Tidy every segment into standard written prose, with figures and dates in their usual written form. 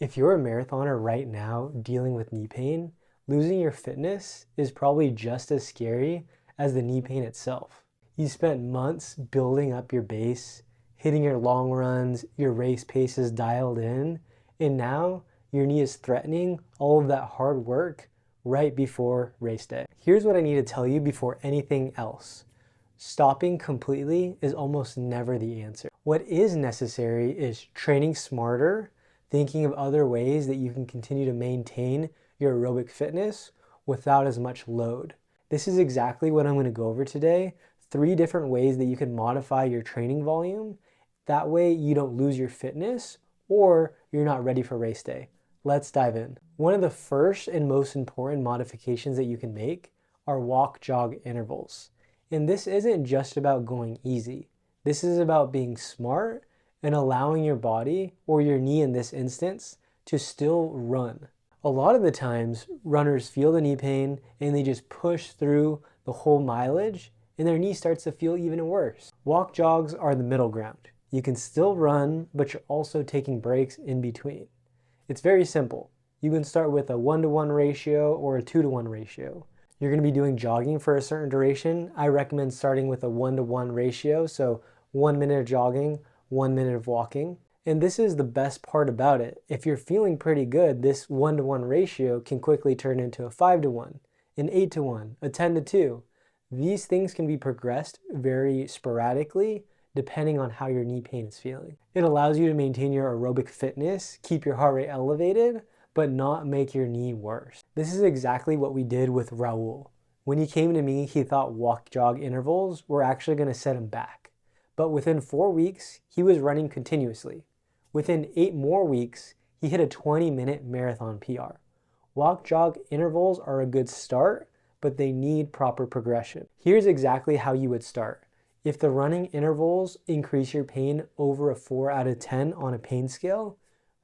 If you're a marathoner right now dealing with knee pain, losing your fitness is probably just as scary as the knee pain itself. You spent months building up your base, hitting your long runs, your race paces dialed in, and now your knee is threatening all of that hard work right before race day. Here's what I need to tell you before anything else. Stopping completely is almost never the answer. What is necessary is training smarter, thinking of other ways that you can continue to maintain your aerobic fitness without as much load. This is exactly what I'm going to go over today. 3 different ways that you can modify your training volume. That way you don't lose your fitness or you're not ready for race day. Let's dive in. One of the first and most important modifications that you can make are walk-jog intervals. And this isn't just about going easy. This is about being smart and allowing your body, or your knee in this instance, to still run. A lot of the times, runners feel the knee pain and they just push through the whole mileage and their knee starts to feel even worse. Walk jogs are the middle ground. You can still run, but you're also taking breaks in between. It's very simple. You can start with a 1-to-1 ratio or a 2-to-1 ratio. You're going to be doing jogging for a certain duration. I recommend starting with a 1-to-1 ratio, so 1 minute of jogging, 1 minute of walking. And this is the best part about it. If you're feeling pretty good, this 1-to-1 ratio can quickly turn into a 5-to-1, an 8-to-1, a 10-to-2. These things can be progressed very sporadically depending on how your knee pain is feeling. It allows you to maintain your aerobic fitness, keep your heart rate elevated, but not make your knee worse. This is exactly what we did with Raul. When he came to me, he thought walk-jog intervals were actually going to set him back. But within 4 weeks, he was running continuously. Within 8 more weeks, he hit a 20-minute marathon PR. Walk-jog intervals are a good start, but they need proper progression. Here's exactly how you would start. If the running intervals increase your pain over a 4 out of 10 on a pain scale,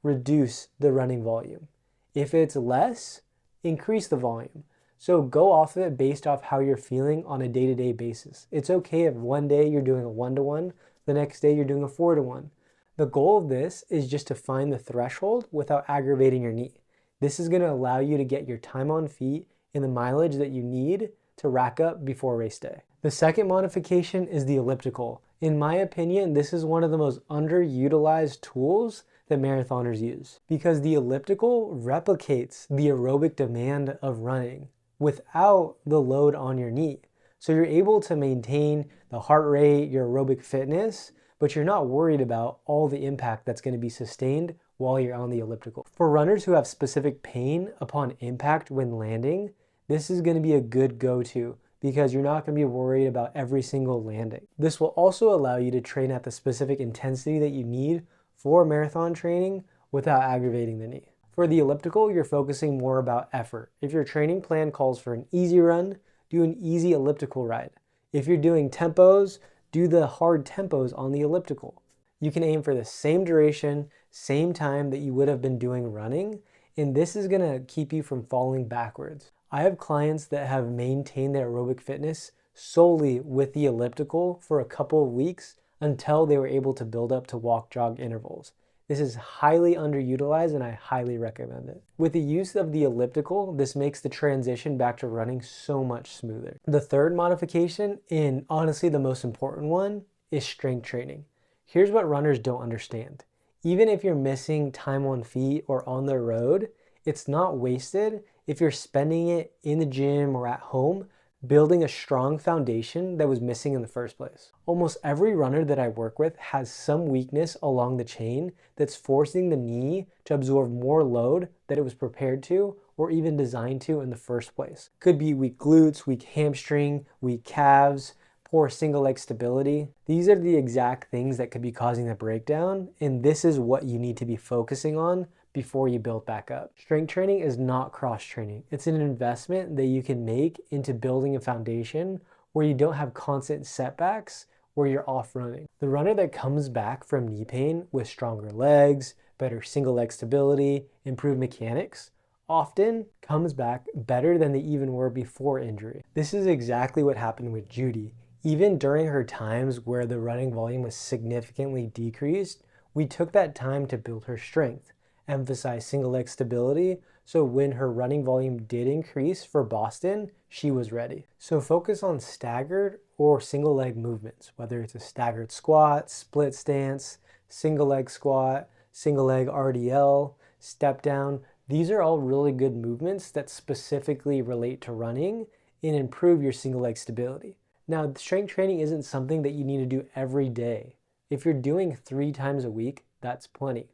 reduce the running volume. If it's less, increase the volume. So go off of it based off how you're feeling on a day-to-day basis. It's okay if one day you're doing a 1-to-1, the next day you're doing a 4-to-1. The goal of this is just to find the threshold without aggravating your knee. This is going to allow you to get your time on feet and the mileage that you need to rack up before race day. The second modification is the elliptical. In my opinion, this is one of the most underutilized tools that marathoners use because the elliptical replicates the aerobic demand of running without the load on your knee. So you're able to maintain the heart rate, your aerobic fitness, but you're not worried about all the impact that's going to be sustained while you're on the elliptical. For runners who have specific pain upon impact when landing, this is going to be a good go-to because you're not going to be worried about every single landing. This will also allow you to train at the specific intensity that you need for marathon training without aggravating the knee. For the elliptical, you're focusing more about effort. If your training plan calls for an easy run, do an easy elliptical ride. If you're doing tempos, do the hard tempos on the elliptical. You can aim for the same duration, same time that you would have been doing running, and this is going to keep you from falling backwards. I have clients that have maintained their aerobic fitness solely with the elliptical for a couple of weeks until they were able to build up to walk-jog intervals. This is highly underutilized and I highly recommend it. With the use of the elliptical, this makes the transition back to running so much smoother. The third modification, and honestly the most important one, is strength training. Here's what runners don't understand. Even if you're missing time on feet or on the road, it's not wasted if you're spending it in the gym or at home building a strong foundation that was missing in the first place. Almost every runner that I work with has some weakness along the chain that's forcing the knee to absorb more load that it was prepared to or even designed to in the first place. Could be weak glutes, weak hamstring, weak calves, poor single leg stability. These are the exact things that could be causing the breakdown, and this is what you need to be focusing on before you build back up. Strength training is not cross training. It's an investment that you can make into building a foundation where you don't have constant setbacks where you're off running. The runner that comes back from knee pain with stronger legs, better single leg stability, improved mechanics, often comes back better than they even were before injury. This is exactly what happened with Judy. Even during her times where the running volume was significantly decreased, we took that time to build her strength. emphasize single leg stability, so when her running volume did increase for Boston, she was ready. So focus on staggered or single leg movements, whether it's a staggered squat, split stance, single leg squat, single leg RDL, step down. These are all really good movements that specifically relate to running and improve your single leg stability. Now, strength training isn't something that you need to do every day. If you're doing 3 times a week, that's plenty.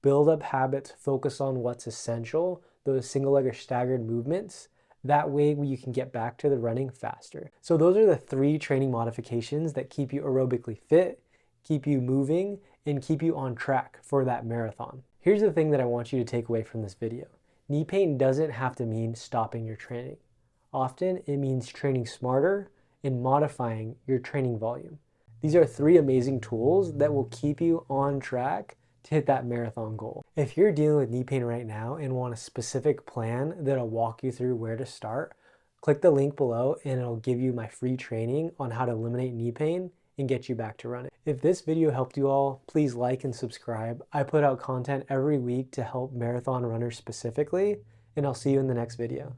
Build up habits, focus on what's essential, those single leg or staggered movements. That way you can get back to the running faster. So those are the 3 training modifications that keep you aerobically fit, keep you moving, and keep you on track for that marathon. Here's the thing that I want you to take away from this video. Knee pain doesn't have to mean stopping your training. Often it means training smarter and modifying your training volume. These are 3 amazing tools that will keep you on track to hit that marathon goal. If you're dealing with knee pain right now and want a specific plan that'll walk you through where to start, click the link below and it'll give you my free training on how to eliminate knee pain and get you back to running. If this video helped you all, please like and subscribe. I put out content every week to help marathon runners specifically, and I'll see you in the next video.